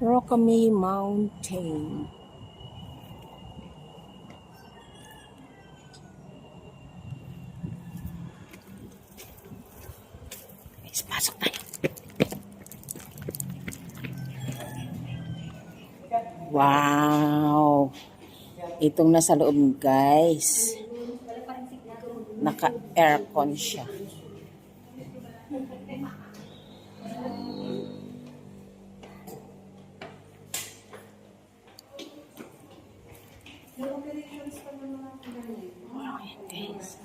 Rockamay Mountain. Guys, pasok tayo. Wow! Itong nasa loob, guys. Naka-aircon siya. Ayan, guys.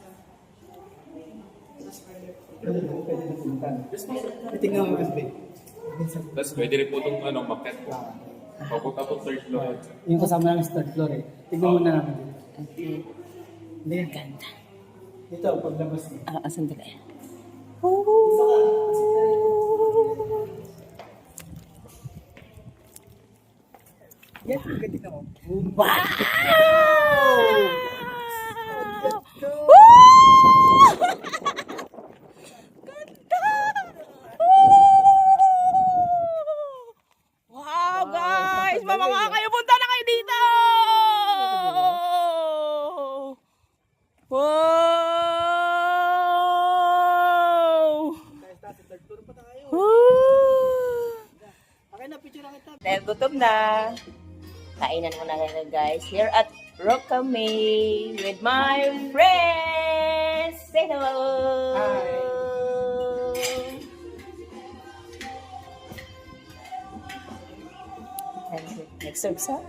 Tingnan mo USB. Tapos pwede rin po itong market. Papunta po third floor. Yung kasama ng third floor eh. Tingnan mo na namin dito. Okay. Hindi. Ganda. Dito, paglabas mo. Sandali. Yan, tingnan mo. Wow! Wow, guys! Mamanga kayo, punta na kayo dito! Wow! Third floor pa tayo. Okay na, picture na kita. Dahil gutom na, kainan muna kayo guys here at Rockamay with my friends. Say hello! Hi! Next serve sa